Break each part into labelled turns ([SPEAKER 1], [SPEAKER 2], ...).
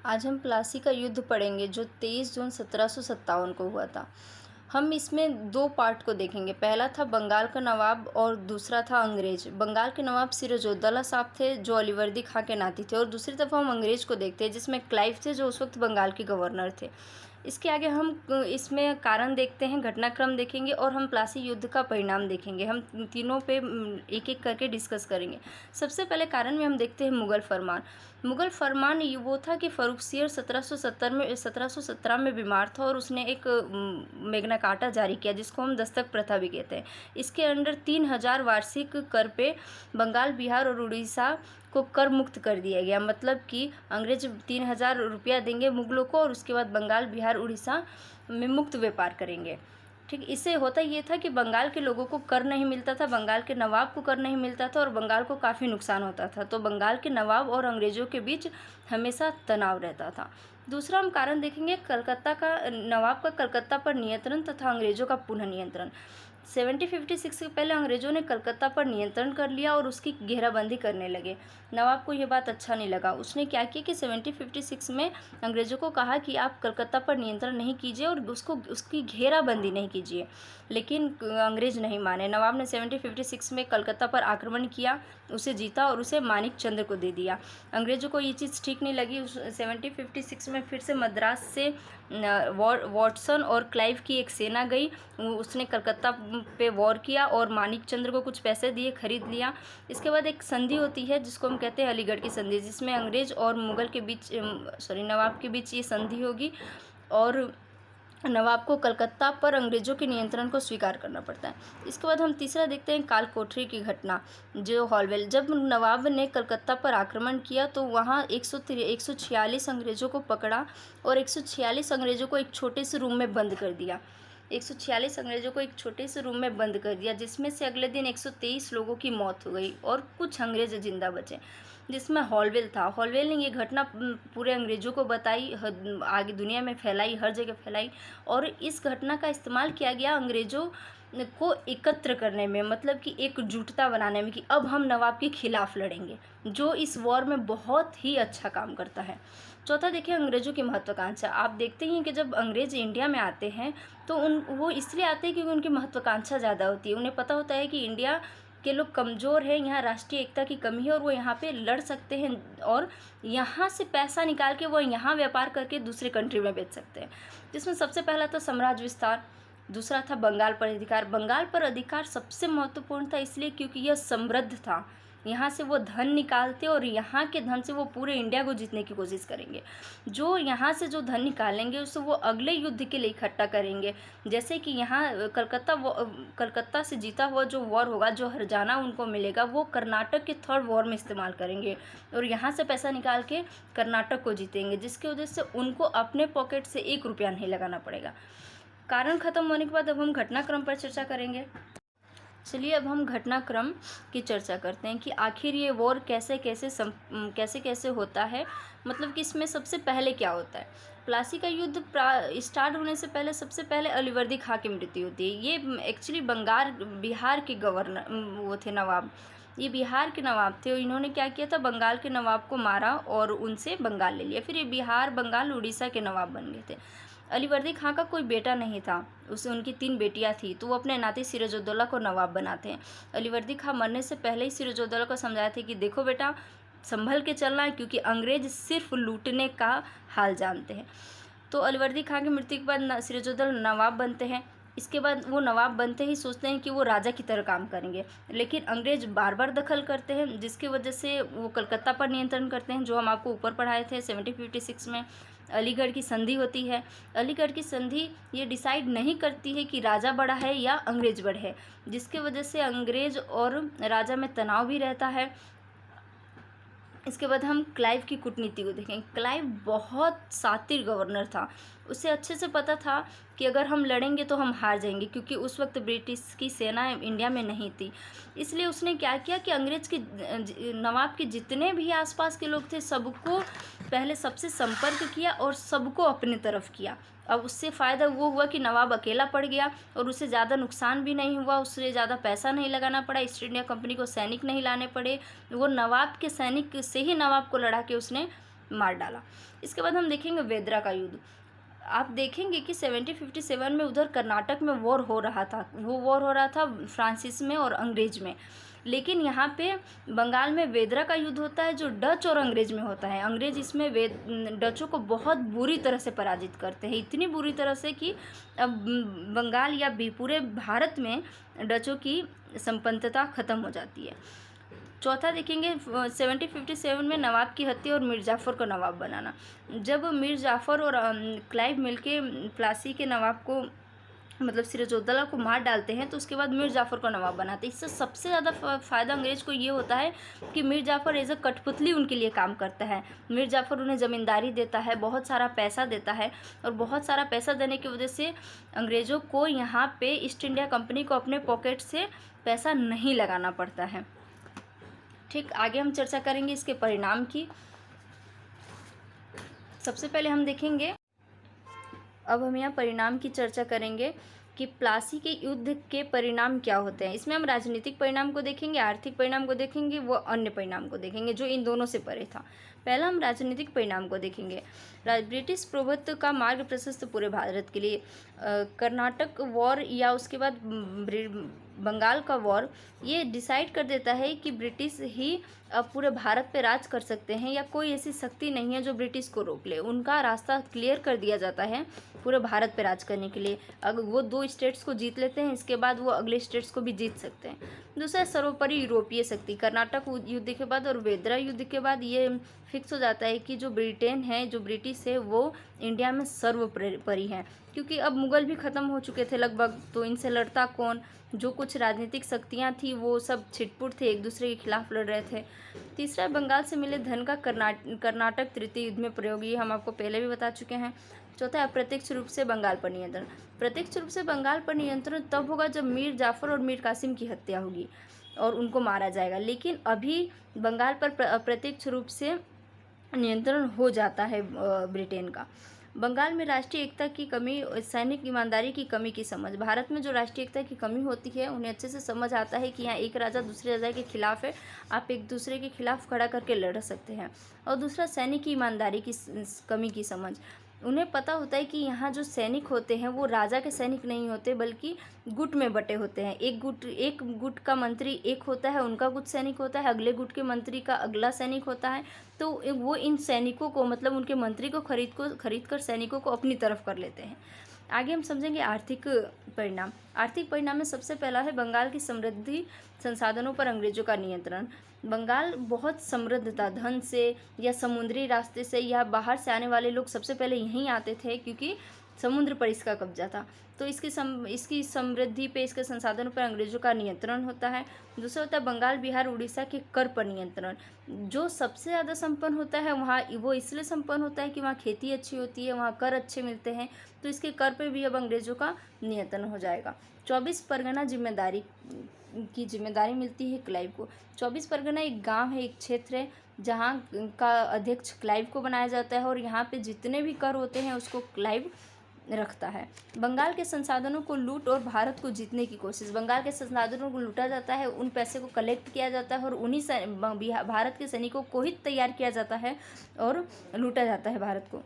[SPEAKER 1] आज हम प्लासी का युद्ध पढ़ेंगे जो 23 जून 1757 को हुआ था। हम इसमें दो पार्ट को देखेंगे। पहला था बंगाल का नवाब और दूसरा था अंग्रेज। बंगाल के नवाब सिराजुद्दौला साहब थे जो अलीवर्दी खां के नाती थे, और दूसरी तरफ हम अंग्रेज को देखते हैं जिसमें क्लाइव थे जो उस वक्त बंगाल के गवर्नर थे। इसके आगे हम इसमें कारण देखते हैं, घटनाक्रम देखेंगे और हम प्लासी युद्ध का परिणाम देखेंगे। हम तीनों पे एक एक करके डिस्कस करेंगे। सबसे पहले कारण में हम देखते हैं मुग़ल फरमान। मुग़ल फरमान ये वो था कि फ़र्रुखसियर 1717 में बीमार था और उसने एक मैग्ना कार्टा जारी किया जिसको हम दस्तक प्रथा भी कहते हैं। इसके अंडर 3000 वार्षिक कर पे बंगाल, बिहार और उड़ीसा को कर मुक्त कर दिया गया। मतलब कि अंग्रेज 3000 रुपया देंगे मुग़लों को और उसके बाद बंगाल, बिहार, उड़ीसा में मुक्त व्यापार करेंगे। ठीक, इससे होता ये था कि बंगाल के लोगों को कर नहीं मिलता था, बंगाल के नवाब को कर नहीं मिलता था और बंगाल को काफ़ी नुकसान होता था। तो बंगाल के नवाब और अंग्रेज़ों के बीच हमेशा तनाव रहता था। दूसरा हम कारण देखेंगे कलकत्ता का नवाब का कलकत्ता पर नियंत्रण तथा अंग्रेज़ों का पुनः नियंत्रण। 1756 से पहले अंग्रेज़ों ने कलकत्ता पर नियंत्रण कर लिया और उसकी घेराबंदी करने लगे। नवाब को यह बात अच्छा नहीं लगा। उसने क्या किया कि 1756 में अंग्रेज़ों को कहा कि आप कलकत्ता पर नियंत्रण नहीं कीजिए और उसकी घेराबंदी नहीं कीजिए, लेकिन अंग्रेज़ नहीं माने। नवाब ने 1756 में कलकत्ता पर आक्रमण किया, उसे जीता और उसे मानिक चंद्र को दे दिया। अंग्रेज़ों को ये चीज़ ठीक नहीं लगी। 1756 में फिर से मद्रास से वॉटसन और क्लाइव की एक सेना गई। उसने कलकत्ता पे वॉर किया और मानिक चंद्र को कुछ पैसे दिए, खरीद लिया। इसके बाद एक संधि होती है जिसको हम कहते हैं अलीगढ़ की संधि, जिसमें अंग्रेज और मुग़ल के बीच नवाब के बीच ये संधि होगी और नवाब को कलकत्ता पर अंग्रेज़ों के नियंत्रण को स्वीकार करना पड़ता है। इसके बाद हम तीसरा देखते हैं काल कोठरी की घटना, जो हॉलवेल। जब नवाब ने कलकत्ता पर आक्रमण किया तो वहाँ 146 अंग्रेज़ों को पकड़ा और 146 अंग्रेज़ों को एक छोटे से रूम में बंद कर दिया। 146 अंग्रेज़ों को एक छोटे से रूम में बंद कर दिया, जिसमें से अगले दिन 123 लोगों की मौत हो गई और कुछ अंग्रेज़ जिंदा बचे, जिसमें हॉलवेल था। हॉलवेल ने ये घटना पूरे अंग्रेज़ों को बताई, आगे दुनिया में फैलाई, हर जगह फैलाई और इस घटना का इस्तेमाल किया गया अंग्रेज़ों को एकत्र करने में, मतलब कि एकजुटता बनाने में कि अब हम नवाब के खिलाफ लड़ेंगे, जो इस वॉर में बहुत ही अच्छा काम करता है। चौथा देखिए अंग्रेज़ों की महत्वाकांक्षा। आप देखते हैं कि जब अंग्रेज़ इंडिया में आते हैं तो वो इसलिए आते हैं क्योंकि उनकी महत्वाकांक्षा ज़्यादा होती है। उन्हें पता होता है कि इंडिया के लोग कमज़ोर हैं, यहाँ राष्ट्रीय एकता की कमी है और वो यहाँ पे लड़ सकते हैं और यहाँ से पैसा निकाल के वो यहाँ व्यापार करके दूसरे कंट्री में बेच सकते हैं। जिसमें सबसे पहला था साम्राज्य विस्तार, दूसरा था बंगाल पर अधिकार। बंगाल पर अधिकार सबसे महत्वपूर्ण था इसलिए क्योंकि यह समृद्ध था, यहाँ से वो धन निकालते और यहाँ के धन से वो पूरे इंडिया को जीतने की कोशिश करेंगे। जो यहाँ से जो धन निकालेंगे उससे वो अगले युद्ध के लिए इकट्ठा करेंगे। जैसे कि यहाँ कलकत्ता से जीता हुआ जो वॉर होगा, जो हरजाना उनको मिलेगा, वो कर्नाटक के थर्ड वॉर में इस्तेमाल करेंगे और यहाँ से पैसा निकाल के कर्नाटक को जीतेंगे, जिसकी वजह से उनको अपने पॉकेट से 1 रुपया नहीं लगाना पड़ेगा। कारण खत्म होने के बाद अब हम घटनाक्रम पर चर्चा करेंगे। चलिए अब हम घटनाक्रम की चर्चा करते हैं कि आखिर ये वॉर कैसे कैसे होता है, मतलब कि इसमें सबसे पहले क्या होता है। प्लासी का युद्ध स्टार्ट होने से पहले सबसे पहले अलीवर्दी खां की मृत्यु होती है। ये एक्चुअली बिहार के गवर्नर वो थे, नवाब। ये बिहार के नवाब थे और इन्होंने क्या किया था, बंगाल के नवाब को मारा और उनसे बंगाल ले लिया। फिर ये बिहार, बंगाल, उड़ीसा के नवाब बन गए थे। अलीवर्दी खां का कोई बेटा नहीं था, उनकी 3 बेटियां थी, तो वो अपने नाती सिराजुद्दौला को नवाब बनाते हैं। अलीवर्दी खां मरने से पहले ही सिराजुद्दौला को समझाया था कि देखो बेटा, संभल के चलना है क्योंकि अंग्रेज सिर्फ लूटने का हाल जानते हैं। तो अलीवर्दी खां की मृत्यु के बाद सिराजुद्दौला नवाब बनते हैं। इसके बाद वो नवाब बनते ही सोचते हैं कि वो राजा की तरह काम करेंगे, लेकिन अंग्रेज बार बार दखल करते हैं, जिसकी वजह से वो कलकत्ता पर नियंत्रण करते हैं, जो हम आपको ऊपर पढ़ाए थे 1756 में। अलीगढ़ की संधि होती है। अलीगढ़ की संधि ये डिसाइड नहीं करती है कि राजा बड़ा है या अंग्रेज बड़े है, जिसकी वजह से अंग्रेज और राजा में तनाव भी रहता है। इसके बाद हम क्लाइव की कूटनीति को देखें। क्लाइव बहुत शातिर गवर्नर था। उसे अच्छे से पता था कि अगर हम लड़ेंगे तो हम हार जाएंगे, क्योंकि उस वक्त ब्रिटिश की सेना इंडिया में नहीं थी। इसलिए उसने क्या किया कि अंग्रेज के नवाब के जितने भी आसपास के लोग थे सबको पहले सबसे संपर्क किया और सबको अपनी तरफ किया। अब उससे फ़ायदा वो हुआ कि नवाब अकेला पड़ गया और उसे ज़्यादा नुकसान भी नहीं हुआ, उससे ज़्यादा पैसा नहीं लगाना पड़ा, ईस्ट इंडिया कंपनी को सैनिक नहीं लाने पड़े। वो नवाब के सैनिक से ही नवाब को लड़ा के उसने मार डाला। इसके बाद हम देखेंगे वेदरा का युद्ध। आप देखेंगे कि 1757 में उधर कर्नाटक में वॉर हो रहा था, वो वॉर हो रहा था फ्रांसीस में और अंग्रेज में, लेकिन यहाँ पे बंगाल में वेदरा का युद्ध होता है जो डच और अंग्रेज में होता है। अंग्रेज इसमें डचों को बहुत बुरी तरह से पराजित करते हैं, इतनी बुरी तरह से कि अब बंगाल या भी पूरे भारत में डचों की संपन्नता खत्म हो जाती है। चौथा देखेंगे 1757 में नवाब की हत्या और मीर जाफ़र को नवाब बनाना। जब मीर जाफ़र और क्लाइव मिलके प्लासी के नवाब को मतलब सिराजुद्दौला को मार डालते हैं, तो उसके बाद मीर जाफ़र को नवाब बनाते हैं। इससे सबसे ज़्यादा फ़ायदा अंग्रेज़ को ये होता है कि मीर जाफ़र एज अ कठपुतली उनके लिए काम करता है। मीर जाफ़र उन्हें ज़मींदारी देता है, बहुत सारा पैसा देता है, और बहुत सारा पैसा देने की वजह से अंग्रेज़ों को यहाँ पे ईस्ट इंडिया कंपनी को अपने पॉकेट से पैसा नहीं लगाना पड़ता है। ठीक, आगे हम चर्चा करेंगे इसके परिणाम की। सबसे पहले हम देखेंगे, अब हम यहाँ परिणाम की चर्चा करेंगे कि प्लासी के युद्ध के परिणाम क्या होते हैं। इसमें हम राजनीतिक परिणाम को देखेंगे, आर्थिक परिणाम को देखेंगे, वो अन्य परिणाम को देखेंगे जो इन दोनों से परे था। पहला हम राजनीतिक परिणाम को देखेंगे। ब्रिटिश प्रभुत्व का मार्ग प्रशस्त पूरे भारत के लिए। कर्नाटक वॉर या उसके बाद बंगाल का वॉर ये डिसाइड कर देता है कि ब्रिटिश ही अब पूरे भारत पे राज कर सकते हैं, या कोई ऐसी शक्ति नहीं है जो ब्रिटिश को रोक ले। उनका रास्ता क्लियर कर दिया जाता है पूरे भारत पे राज करने के लिए। अगर वो 2 स्टेट्स को जीत लेते हैं, इसके बाद वो अगले स्टेट्स को भी जीत सकते हैं। दूसरा, सर्वोपरि यूरोपीय शक्ति। कर्नाटक युद्ध के बाद और वेदरा युद्ध के बाद ये फिक्स हो जाता है कि जो ब्रिटेन है, जो ब्रिटिश है, वो इंडिया में सर्वोपरि है, क्योंकि अब मुग़ल भी ख़त्म हो चुके थे लगभग, तो इनसे लड़ता कौन। जो कुछ राजनीतिक शक्तियाँ थी वो सब छिटपुट थे, एक दूसरे के खिलाफ लड़ रहे थे। तीसरा, बंगाल से मिले धन का कर्नाटक तृतीय युद्ध में प्रयोग, ये हम आपको पहले भी बता चुके हैं। चौथा, अप्रत्यक्ष रूप से बंगाल पर नियंत्रण। प्रत्यक्ष रूप से बंगाल पर नियंत्रण तब होगा जब मीर जाफ़र और मीर कासिम की हत्या होगी और उनको मारा जाएगा, लेकिन अभी बंगाल पर अप्रत्यक्ष रूप से नियंत्रण हो जाता है ब्रिटेन का। बंगाल में राष्ट्रीय एकता की कमी, सैनिक ईमानदारी की कमी की समझ। भारत में जो राष्ट्रीय एकता की कमी होती है, उन्हें अच्छे से समझ आता है कि यहाँ एक राजा दूसरे राजा के खिलाफ है, आप एक दूसरे के खिलाफ खड़ा करके लड़ सकते हैं। और दूसरा, सैनिक की ईमानदारी की कमी की समझ। उन्हें पता होता है कि यहाँ जो सैनिक होते हैं वो राजा के सैनिक नहीं होते, बल्कि गुट में बटे होते हैं। एक गुट का मंत्री एक होता है, उनका कुछ सैनिक होता है, अगले गुट के मंत्री का अगला सैनिक होता है, तो वो इन सैनिकों को मतलब उनके मंत्री को खरीद कर सैनिकों को अपनी तरफ कर लेते हैं। आगे हम समझेंगे आर्थिक परिणाम। आर्थिक परिणाम में सबसे पहला है बंगाल की समृद्धि संसाधनों पर अंग्रेजों का नियंत्रण। बंगाल बहुत समृद्ध था, धन से या समुद्री रास्ते से या बाहर से आने वाले लोग सबसे पहले यहीं आते थे, क्योंकि समुद्र पर इसका कब्जा था। तो इसकी समृद्धि पे, इसके संसाधनों पर अंग्रेजों का नियंत्रण होता है। दूसरा होता है बंगाल, बिहार, उड़ीसा के कर पर नियंत्रण। जो सबसे ज़्यादा संपन्न होता है वहाँ, वो इसलिए संपन्न होता है कि वहाँ खेती अच्छी होती है, वहाँ कर अच्छे मिलते हैं, तो इसके कर पे भी अब अंग्रेजों का नियंत्रण हो जाएगा। 24 परगना की जिम्मेदारी मिलती है क्लाइव को। 24 परगना एक गांव है, एक क्षेत्र है जहां का अध्यक्ष क्लाइव को बनाया जाता है, और यहां पे जितने भी कर होते हैं उसको क्लाइव रखता है। बंगाल के संसाधनों को लूट और भारत को जीतने की कोशिश। बंगाल के संसाधनों को लूटा जाता है, उन पैसे को कलेक्ट किया जाता है और उन्हीं भारत के सैनिकों को ही तैयार किया जाता है और लूटा जाता है भारत को।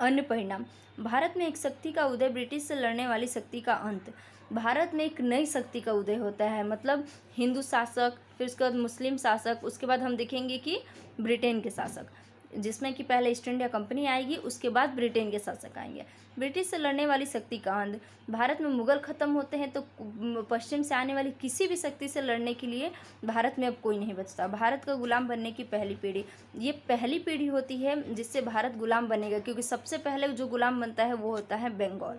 [SPEAKER 1] अन्य परिणाम, भारत में एक शक्ति का उदय, ब्रिटिश से लड़ने वाली शक्ति का अंत। भारत में एक नई शक्ति का उदय होता है, मतलब हिंदू शासक, फिर उसके बाद मुस्लिम शासक, उसके बाद हम देखेंगे कि ब्रिटेन के शासक, जिसमें कि पहले ईस्ट इंडिया कंपनी आएगी, उसके बाद ब्रिटेन के शासक आएंगे। ब्रिटिश से लड़ने वाली शक्ति का अंत। भारत में मुग़ल ख़त्म होते हैं, तो पश्चिम से आने वाली किसी भी शक्ति से लड़ने के लिए भारत में अब कोई नहीं बचता। भारत का गुलाम बनने की पहली पीढ़ी, ये पहली पीढ़ी होती है जिससे भारत गुलाम बनेगा, क्योंकि सबसे पहले जो गुलाम बनता है वो होता है बंगाल।